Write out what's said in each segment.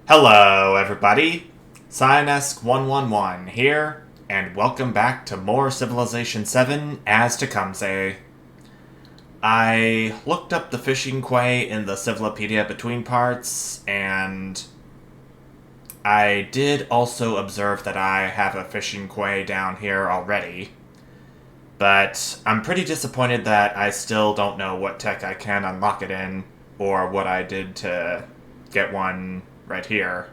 Hello, everybody. Cyanesk111 here, and welcome back to more Civilization VII as Tecumseh. I looked up the fishing quay in the Civilopedia between parts, and I did also observe that I have a fishing quay down here already. But I'm pretty disappointed that I still don't know what tech I can unlock it in, or what I did to get one right here.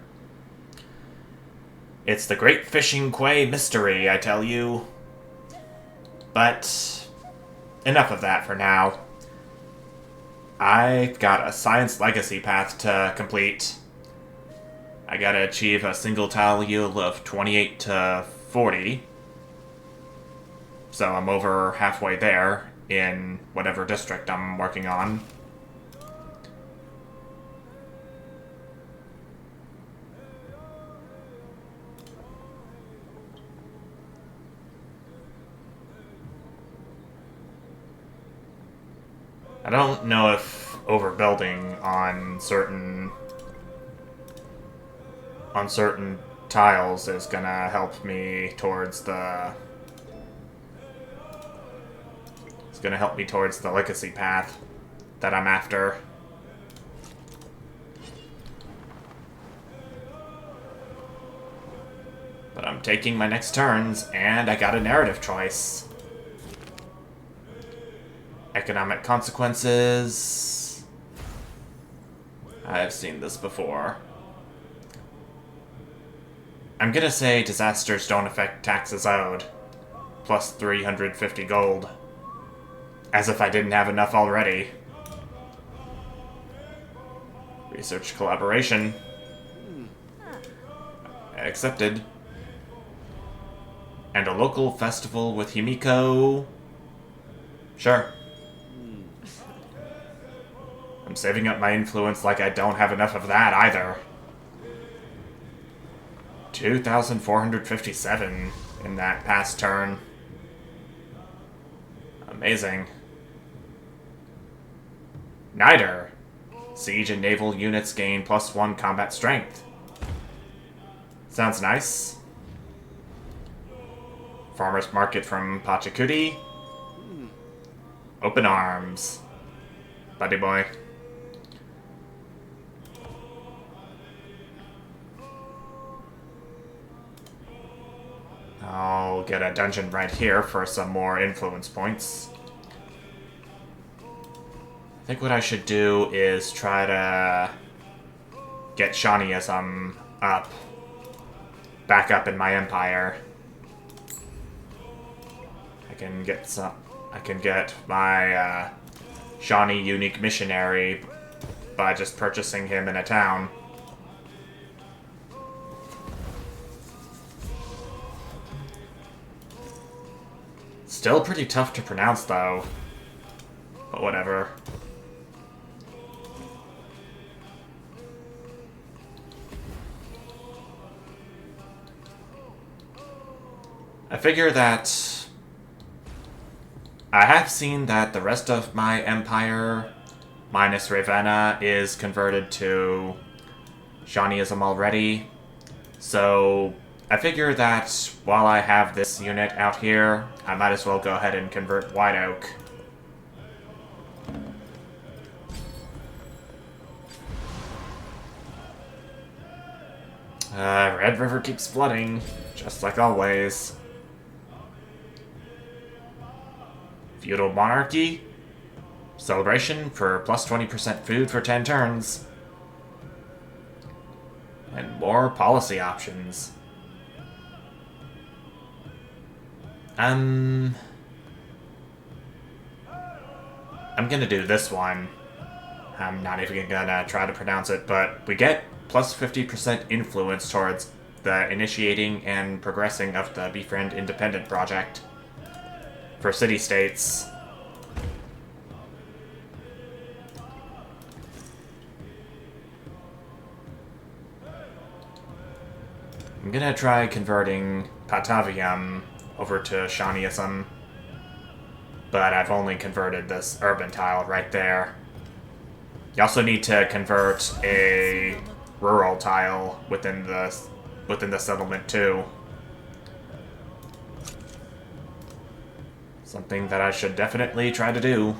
It's the Great Fishing Quay mystery, I tell you. But enough of that for now. I've got a science legacy path to complete. I gotta achieve a single tile yield of 28 to 40. So I'm over halfway there in whatever district I'm working on. I don't know if overbuilding on certain tiles is gonna help me towards the legacy path that I'm after. But I'm taking my next turns, and I got a narrative choice. Economic consequences. I've seen this before. I'm gonna say disasters don't affect taxes owed. Plus 350 gold. As if I didn't have enough already. Research collaboration. Accepted. And a local festival with Himiko. Sure. I'm saving up my influence like I don't have enough of that either. 2,457 in that past turn. Amazing. Niter. Siege and naval units gain +1 combat strength. Sounds nice. Farmer's market from Pachacuti. Open arms. Buddy boy. I'll get a dungeon right here for some more influence points. I think what I should do is try to get Shawneeism back up in my empire. I can get my Shawnee unique missionary by just purchasing him in a town. Still pretty tough to pronounce, though. But whatever. I figure that I have seen that the rest of my empire, minus Ravenna, is converted to Shawneeism already. So I figure that while I have this unit out here, I might as well go ahead and convert White Oak. Red River keeps flooding, just like always. Feudal Monarchy. Celebration for plus 20% food for 10 turns. And more policy options. I'm gonna do this one. I'm not even gonna try to pronounce it, but we get plus 50% influence towards the initiating and progressing of the Befriend Independent project for city-states. I'm gonna try converting Patavium over to Shawneeism, but I've only converted this urban tile right there. You also need to convert a rural tile within the settlement too. Something that I should definitely try to do.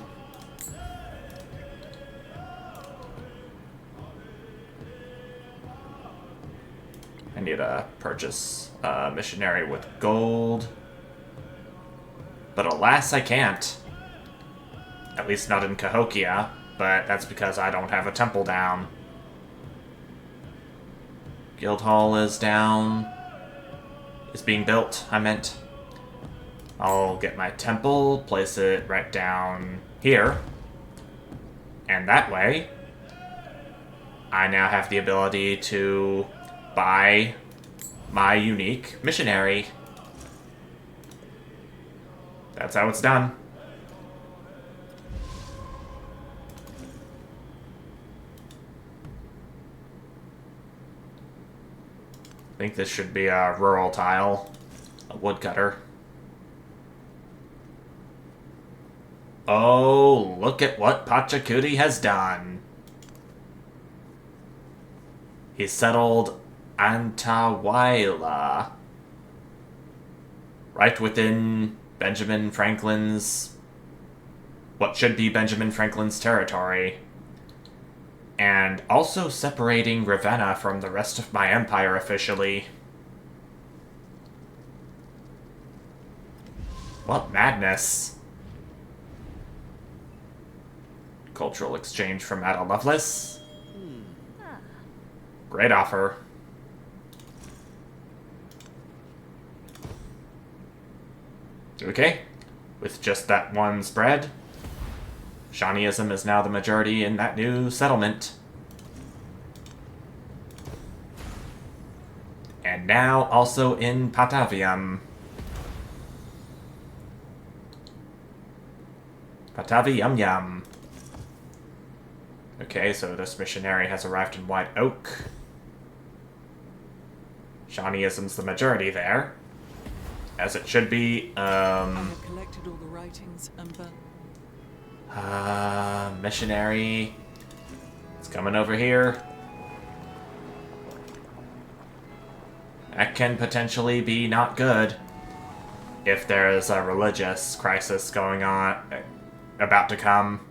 I need to purchase a missionary with gold. But alas, I can't. At least not in Cahokia, but that's because I don't have a temple down. Guildhall is down. Is being built, I meant. I'll get my temple, place it right down here. And that way, I now have the ability to buy my unique missionary. That's how it's done. I think this should be a rural tile. A woodcutter. Oh, look at what Pachacuti has done. He settled Antawaila. Right within Benjamin Franklin's... what should be Benjamin Franklin's territory. And also separating Ravenna from the rest of my empire officially. What madness. Cultural exchange from Ada Lovelace. Great offer. Okay. With just that one spread, Shawneeism is now the majority in that new settlement. And now also in Patavium. Patavium Yum. Okay, so this missionary has arrived in White Oak. Shawneeism's the majority there. As it should be. I have collected all the writings, Umber. Missionary. It's coming over here. That can potentially be not good. If there is a religious crisis going on, about to come.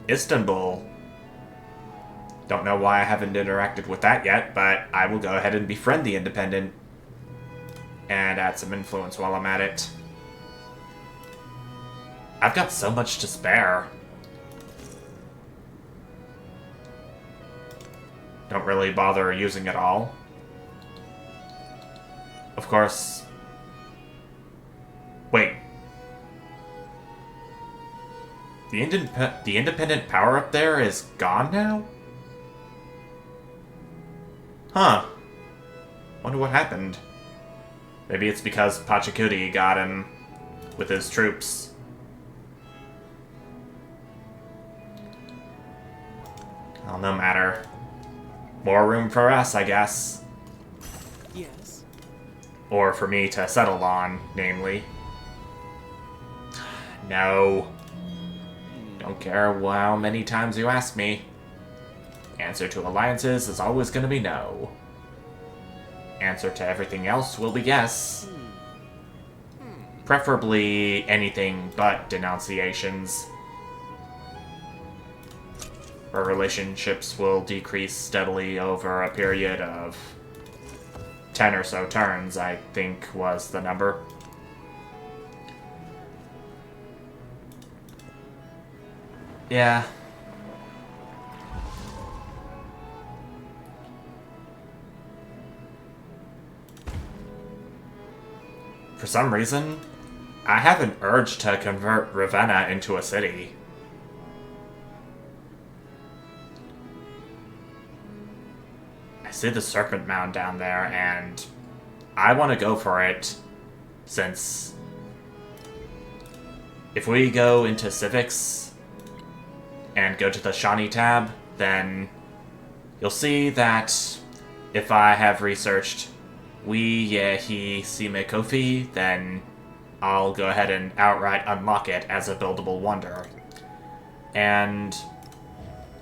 Istanbul. Don't know why I haven't interacted with that yet, but I will go ahead and befriend the Independent. And add some influence while I'm at it. I've got so much to spare. Don't really bother using it all. Of course... Wait. The independent power up there is gone now? Huh. Wonder what happened. Maybe it's because Pachacuti got him with his troops. Well, no matter. More room for us, I guess. Yes. Or for me to settle on, namely. No. Don't care how many times you ask me. Answer to alliances is always going to be no. Answer to everything else will be yes. Preferably anything but denunciations. Our relationships will decrease steadily over a period of 10 or so turns, I think was the number. Yeah. For some reason, I have an urge to convert Ravenna into a city. I see the Serpent Mound down there, and I want to go for it, since if we go into civics and go to the Shawnee tab, then you'll see that if I have researched we, ye, he, sime, kofi, then I'll go ahead and outright unlock it as a buildable wonder. And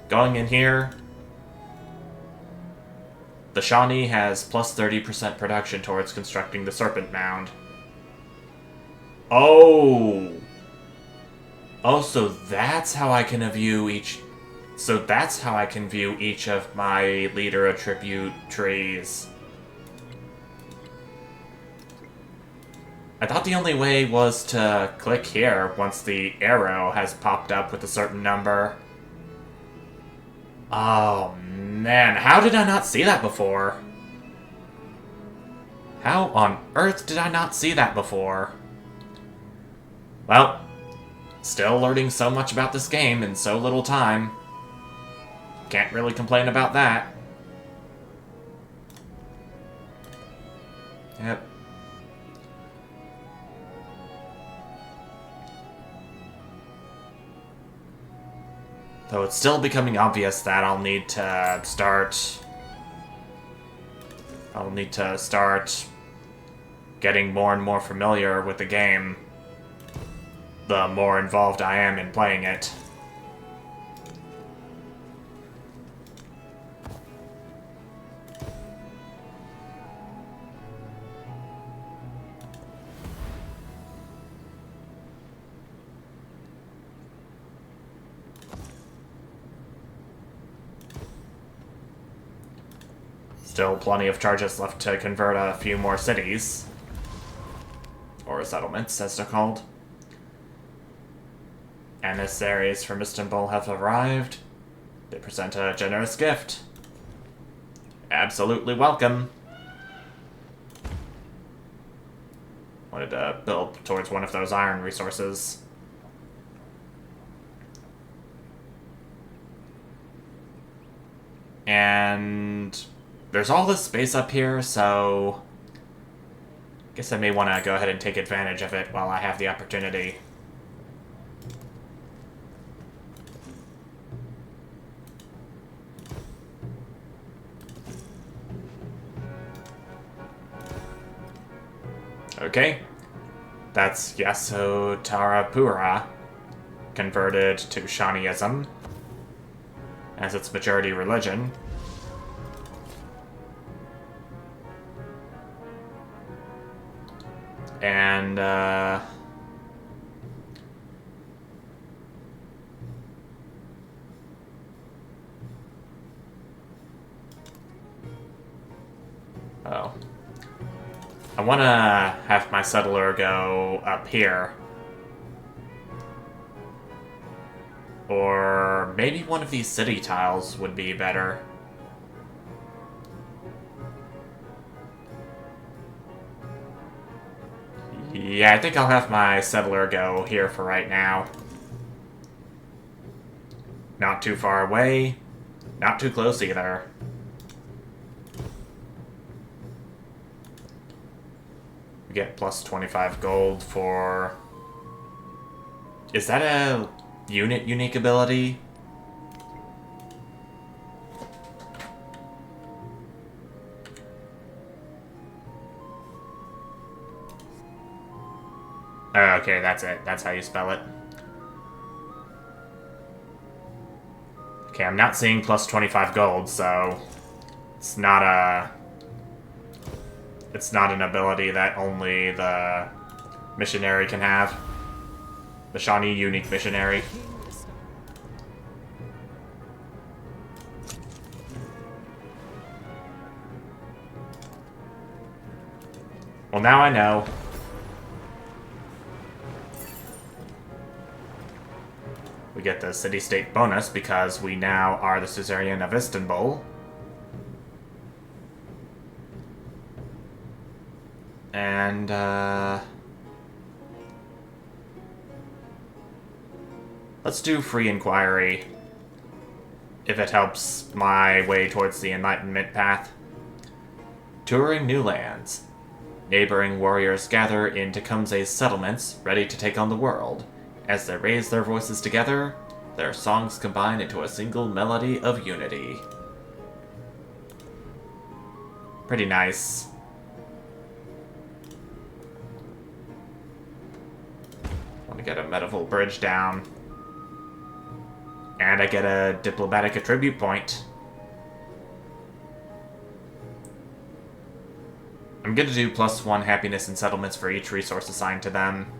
going in here, the Shawnee has plus 30% production towards constructing the Serpent Mound. Oh! Oh, so that's how I can view each... So that's how I can view each of my leader attribute trees. I thought the only way was to click here once the arrow has popped up with a certain number. Oh, man. How did I not see that before? How on earth did I not see that before? Well, still learning so much about this game in so little time. Can't really complain about that. Yep. Though it's still becoming obvious that I'll need to start getting more and more familiar with the game the more involved I am in playing it. Still plenty of charges left to convert a few more cities. Or settlements, as they're called. Emissaries from Istanbul have arrived. They present a generous gift. Absolutely welcome. Wanted to build towards one of those iron resources. And there's all this space up here, so I guess I may want to go ahead and take advantage of it while I have the opportunity. Okay, that's Yasotarapura, converted to Shawneeism as its majority religion. And, oh. I want to have my settler go up here. Or maybe one of these city tiles would be better. Yeah, I think I'll have my settler go here for right now. Not too far away, not too close either. We get plus 25 gold for... Is that a unit unique ability? Oh, okay, that's it. That's how you spell it. Okay, I'm not seeing plus 25 gold, so it's not an ability that only the missionary can have. The Shawnee unique missionary. Well, now I know. We get the city-state bonus because we now are the suzerain of Istanbul. And, let's do free inquiry, if it helps my way towards the Enlightenment path. Touring new lands. Neighboring warriors gather in Tecumseh's settlements, ready to take on the world. As they raise their voices together, their songs combine into a single melody of unity. Pretty nice. Want to get a medieval bridge down. And I get a diplomatic attribute point. I'm gonna do +1 happiness and settlements for each resource assigned to them.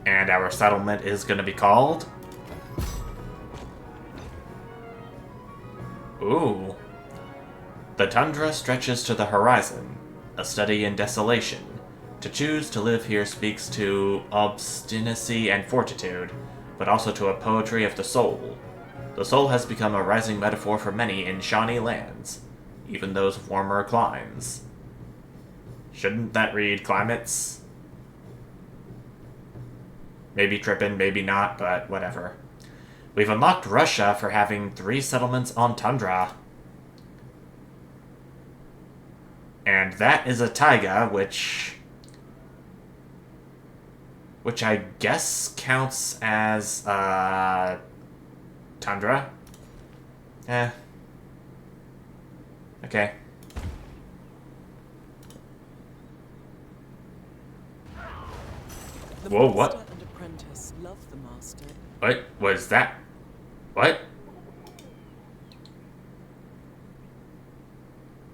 And our settlement is going to be called... Ooh. The tundra stretches to the horizon, a study in desolation. To choose to live here speaks to obstinacy and fortitude, but also to a poetry of the soul. The soul has become a rising metaphor for many in Shawnee lands, even those of warmer climes. Shouldn't that read climates? Maybe trippin', maybe not, but whatever. We've unlocked Russia for having 3 settlements on tundra. And that is a taiga, which I guess counts as, tundra? Okay. Whoa, what? Master and apprentice love the master. What was that? What?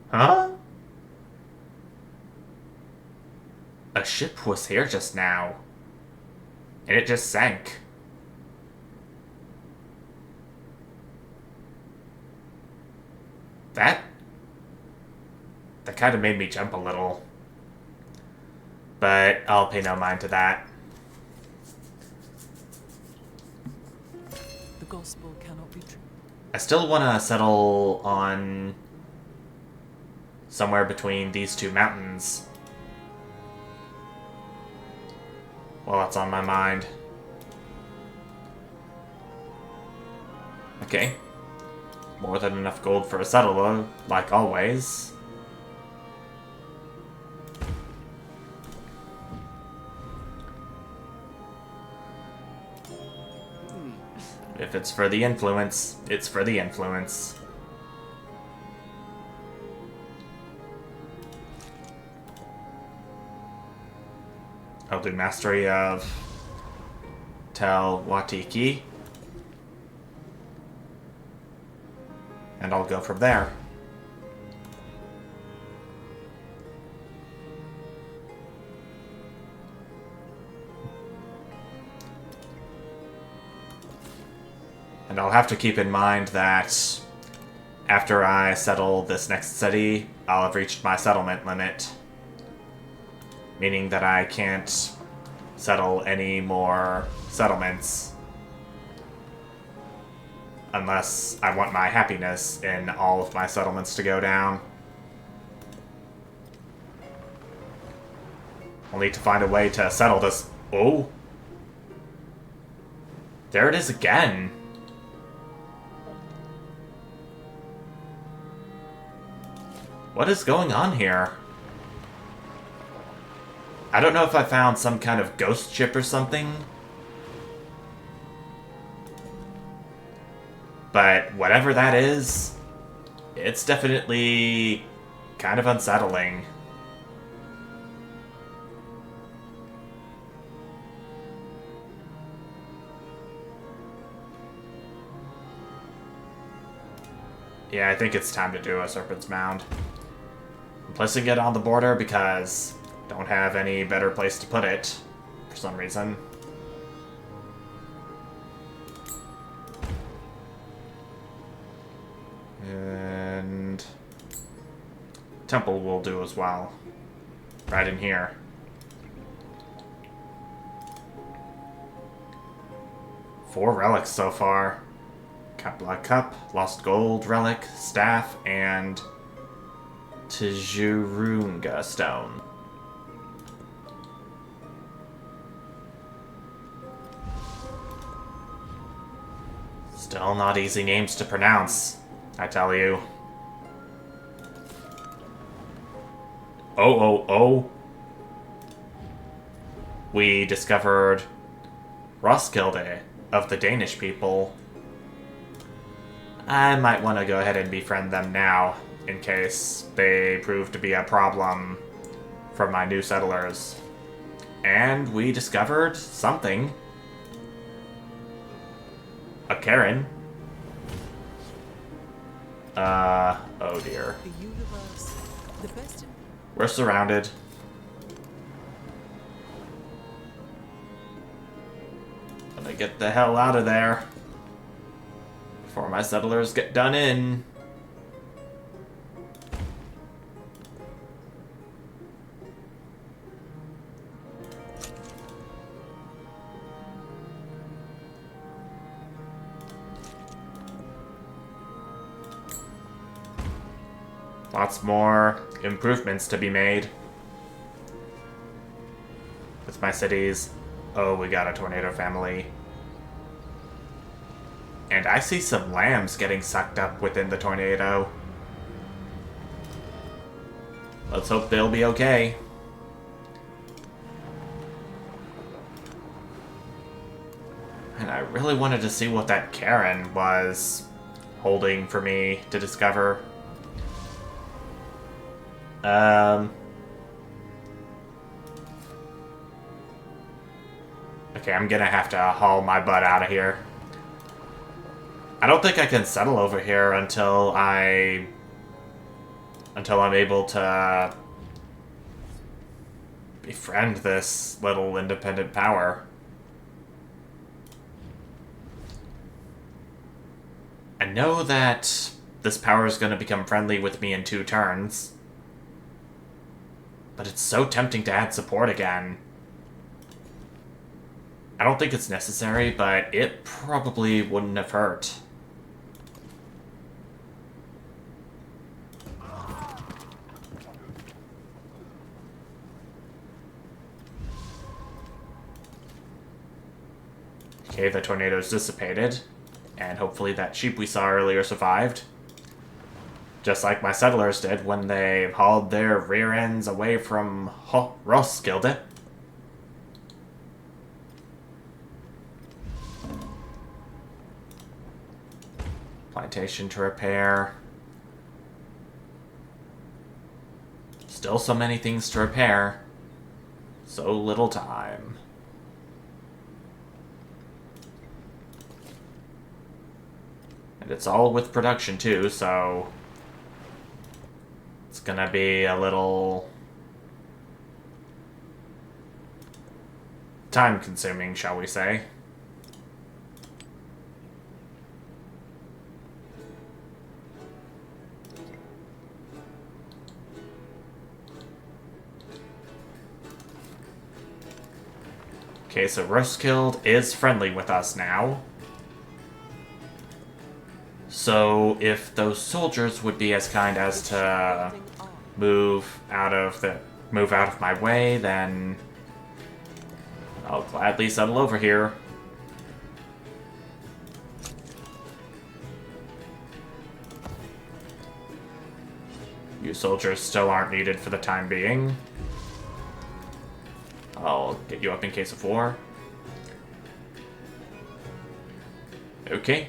Huh? A ship was here just now. And it just sank. That kind of made me jump a little. But I'll pay no mind to that. The gospel cannot be true. I still want to settle on somewhere between these 2 mountains. Well, that's on my mind. Okay. More than enough gold for a settler, like always. If it's for the influence, it's for the influence. I'll do Mastery of Tel-Watiki. And I'll go from there. And I'll have to keep in mind that after I settle this next city, I'll have reached my settlement limit. Meaning that I can't settle any more settlements unless I want my happiness in all of my settlements to go down. I'll need to find a way to settle this. Oh! There it is again! What is going on here? I don't know if I found some kind of ghost ship or something. But whatever that is, it's definitely kind of unsettling. Yeah, I think it's time to do a Serpent's Mound. I'm placing it on the border because I don't have any better place to put it for some reason. And temple will do as well. Right in here. Four relics so far. Black Cup, Lost Gold Relic, Staff, and Tjurunga Stone. Still not easy names to pronounce, I tell you. Oh. We discovered Roskilde of the Danish people. I might want to go ahead and befriend them now, in case they prove to be a problem for my new settlers. And we discovered something. A Karen. Oh dear. The universe, the best in We're surrounded. Gonna get the hell out of there before my settlers get done in. Lots more improvements to be made with my cities. Oh, we got a tornado family. And I see some lambs getting sucked up within the tornado. Let's hope they'll be okay. And I really wanted to see what that Karen was holding for me to discover. Okay, I'm gonna have to haul my butt out of here. I don't think I can settle over here until I'm able to befriend this little independent power. I know that this power is going to become friendly with me in 2 turns. But it's so tempting to add support again. I don't think it's necessary, but it probably wouldn't have hurt. Okay, the tornado's dissipated. And hopefully that sheep we saw earlier survived. Just like my settlers did when they hauled their rear ends away from Roskilde. Plantation to repair. Still so many things to repair. So little time. And it's all with production too, so it's gonna be a little time consuming, shall we say. Okay, so Roskilde is friendly with us now. So if those soldiers would be as kind as to move out of my way, then I'll gladly settle over here. You soldiers still aren't needed for the time being. I'll get you up in case of war. Okay.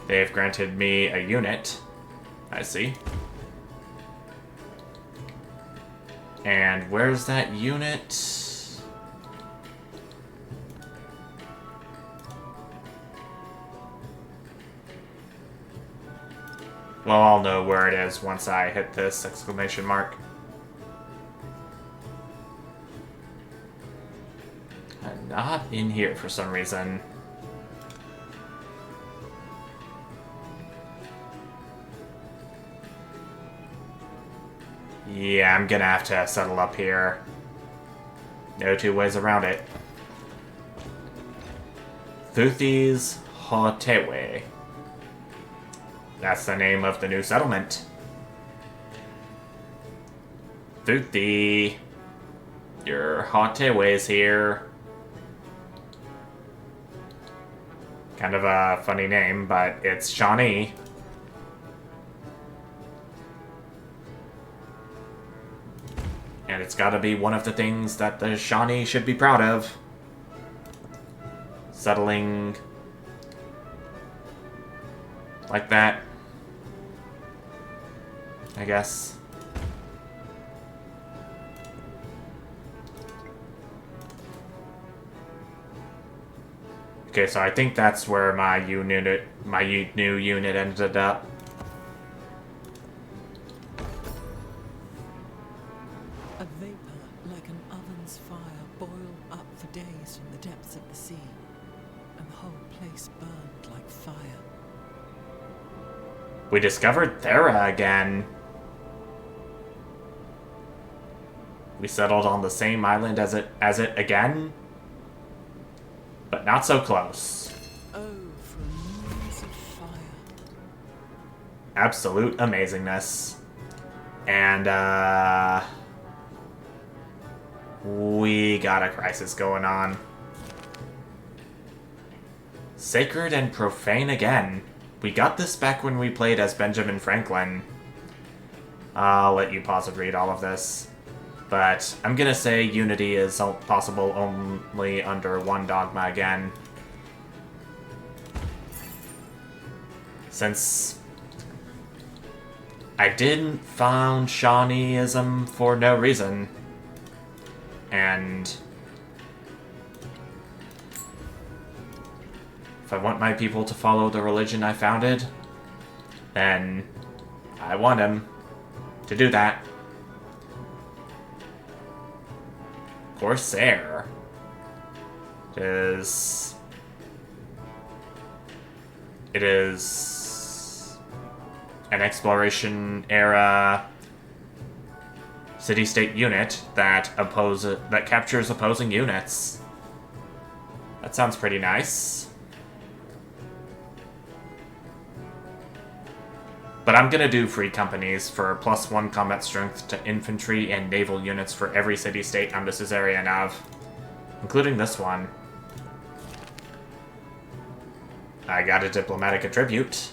They have granted me a unit. I see. And where's that unit? Well, I'll know where it is once I hit this exclamation mark. And not in here for some reason. Yeah, I'm gonna have to settle up here. No 2 ways around it. Thuthy's hotewe. That's the name of the new settlement. Thuthy, your hotewe's here. Kind of a funny name, but it's Shawnee. And it's gotta be one of the things that the Shawnee should be proud of. Settling like that, I guess. Okay, so I think that's where my new unit ended up. A vapor like an oven's fire boiled up for days from the depths of the sea, and the whole place burned like fire. We discovered Thera again. We settled on the same island as it again, but not so close. Oh, for a noise of fire. Absolute amazingness. And, we got a crisis going on. Sacred and profane again. We got this back when we played as Benjamin Franklin. I'll let you pause and read all of this. But I'm gonna say unity is possible only under one dogma again. Since I didn't found Shawneeism for no reason. And if I want my people to follow the religion I founded, then I want them to do that. Corsair is... It is an exploration era city-state unit that captures opposing units. That sounds pretty nice. But I'm gonna do free companies for +1 combat strength to infantry and naval units for every city-state I'm the Suzerain of, including this one. I got a diplomatic attribute.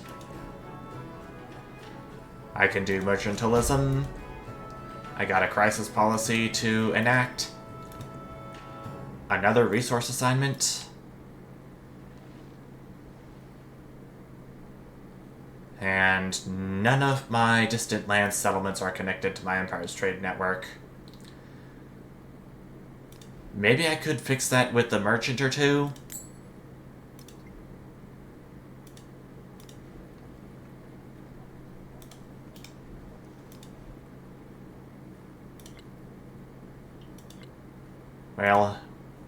I can do mercantilism. I got a crisis policy to enact. Another resource assignment. And none of my distant land settlements are connected to my empire's trade network. Maybe I could fix that with the merchant or two?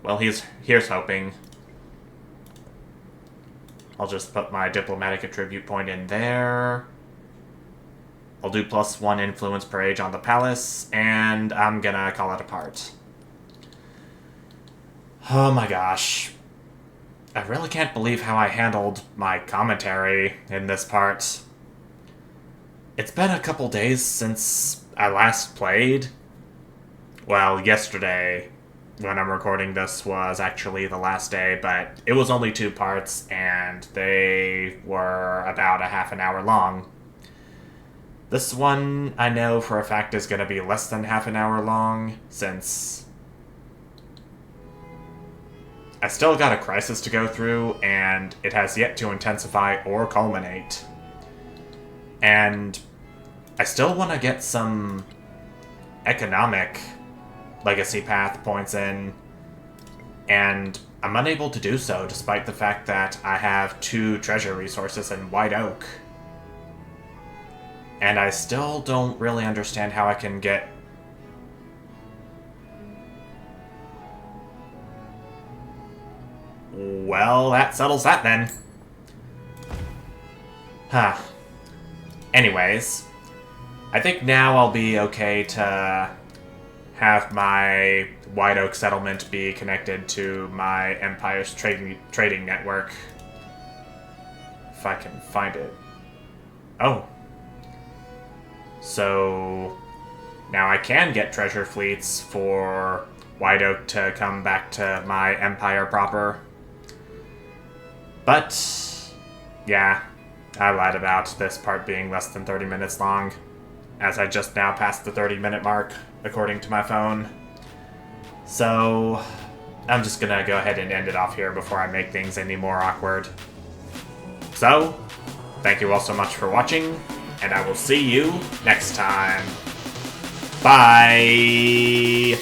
Well, here's hoping. I'll just put my diplomatic attribute point in there. I'll do +1 influence per age on the palace, and I'm gonna call it a part. Oh my gosh. I really can't believe how I handled my commentary in this part. It's been a couple days since I last played. Well, yesterday, when I'm recording this, was actually the last day, but it was only 2 parts, and they were about a half an hour long. This one, I know for a fact, is going to be less than half an hour long, since I still got a crisis to go through, and it has yet to intensify or culminate. And I still want to get some economic legacy path points in, and I'm unable to do so despite the fact that I have 2 treasure resources in White Oak. And I still don't really understand how I can get... Well, that settles that then. Huh. Anyways, I think now I'll be okay to have my White Oak settlement be connected to my Empire's trading network. if I can find it. Oh. So now I can get treasure fleets for White Oak to come back to my empire proper. But, yeah, I lied about this part being less than 30 minutes long, as I just now passed the 30-minute mark, according to my phone. So, I'm just gonna go ahead and end it off here before I make things any more awkward. So, thank you all so much for watching, and I will see you next time. Bye!